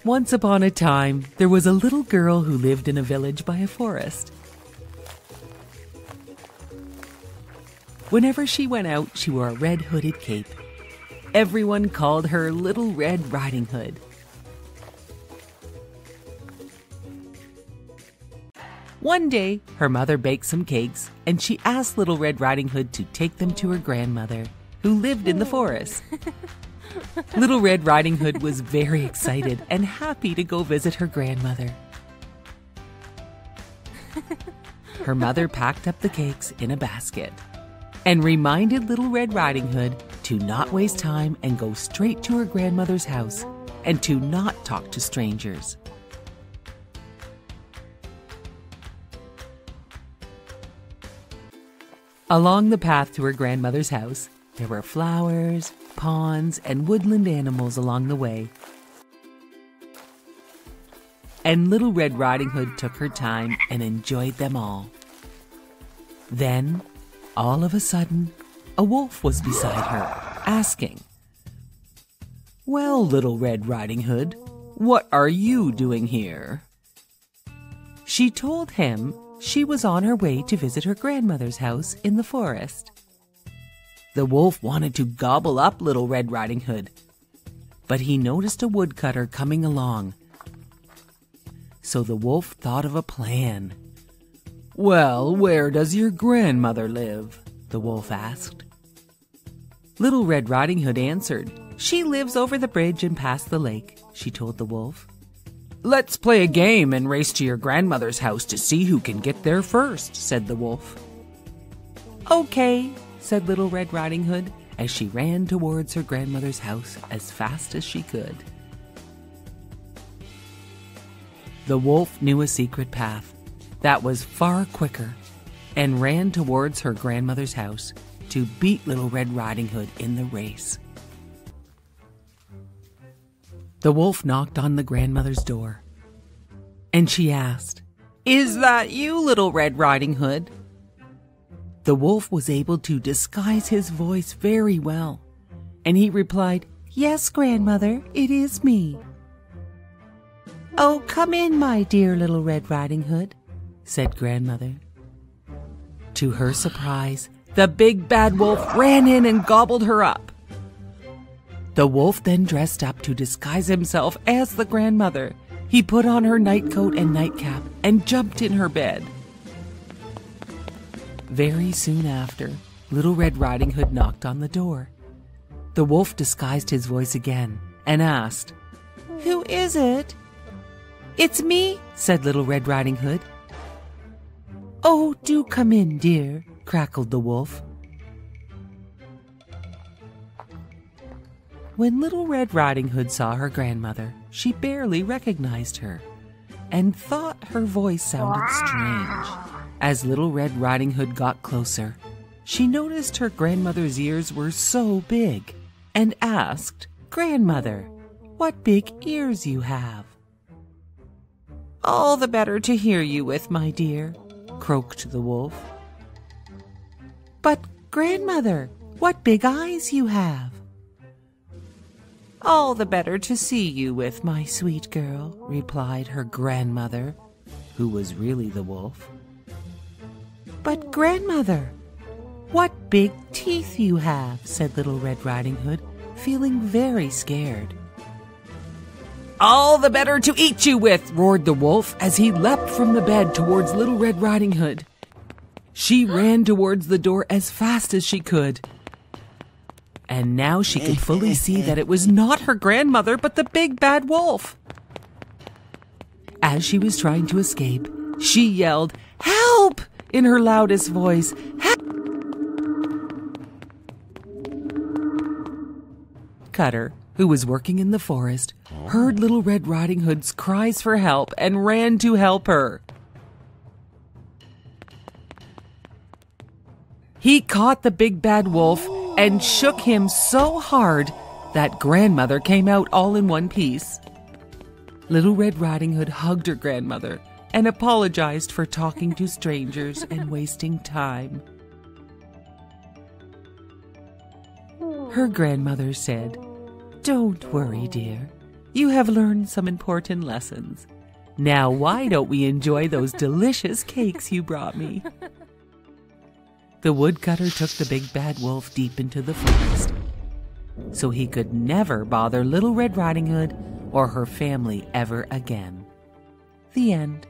Once upon a time, there was a little girl who lived in a village by a forest. Whenever she went out, she wore a red hooded cape. Everyone called her Little Red Riding Hood. One day, her mother baked some cakes, and she asked Little Red Riding Hood to take them to her grandmother, who lived in the forest. Little Red Riding Hood was very excited and happy to go visit her grandmother. Her mother packed up the cakes in a basket and reminded Little Red Riding Hood to not waste time and go straight to her grandmother's house and to not talk to strangers. Along the path to her grandmother's house, there were flowers, ponds, and woodland animals along the way. And Little Red Riding Hood took her time and enjoyed them all. Then, all of a sudden, a wolf was beside her, asking, "Well, Little Red Riding Hood, what are you doing here?" She told him she was on her way to visit her grandmother's house in the forest. The wolf wanted to gobble up Little Red Riding Hood, but he noticed a woodcutter coming along. So the wolf thought of a plan. "Well, where does your grandmother live?" the wolf asked. Little Red Riding Hood answered, "She lives over the bridge and past the lake," she told the wolf. "Let's play a game and race to your grandmother's house to see who can get there first," said the wolf. "Okay," said Little Red Riding Hood as she ran towards her grandmother's house as fast as she could. The wolf knew a secret path that was far quicker and ran towards her grandmother's house to beat Little Red Riding Hood in the race. The wolf knocked on the grandmother's door, and she asked, "Is that you, Little Red Riding Hood?" The wolf was able to disguise his voice very well, and he replied, "Yes, grandmother, it is me." "Oh, come in, my dear Little Red Riding Hood," said grandmother. To her surprise, the big bad wolf ran in and gobbled her up. The wolf then dressed up to disguise himself as the grandmother. He put on her nightcoat and nightcap and jumped in her bed. Very soon after, Little Red Riding Hood knocked on the door. The wolf disguised his voice again and asked, "Who is it?" "It's me," said Little Red Riding Hood. "Oh, do come in, dear," crackled the wolf. When Little Red Riding Hood saw her grandmother, she barely recognized her and thought her voice sounded strange. As Little Red Riding Hood got closer, she noticed her grandmother's ears were so big and asked, "Grandmother, what big ears you have." "All the better to hear you with, my dear," croaked the wolf. "But, grandmother, what big eyes you have." "All the better to see you with, my sweet girl," replied her grandmother, who was really the wolf. "But, grandmother, what big teeth you have," said Little Red Riding Hood, feeling very scared. "All the better to eat you with," roared the wolf as he leapt from the bed towards Little Red Riding Hood. She ran towards the door as fast as she could. And now she could fully see that it was not her grandmother, but the big bad wolf. As she was trying to escape, she yelled, "Help!" in her loudest voice. "Help!" Cutter, who was working in the forest, heard Little Red Riding Hood's cries for help and ran to help her. He caught the big bad wolf and shook him so hard that grandmother came out all in one piece. Little Red Riding Hood hugged her grandmother and apologized for talking to strangers and wasting time. Her grandmother said, "Don't worry, dear. You have learned some important lessons. Now why don't we enjoy those delicious cakes you brought me?" The woodcutter took the big bad wolf deep into the forest, so he could never bother Little Red Riding Hood or her family ever again. The end.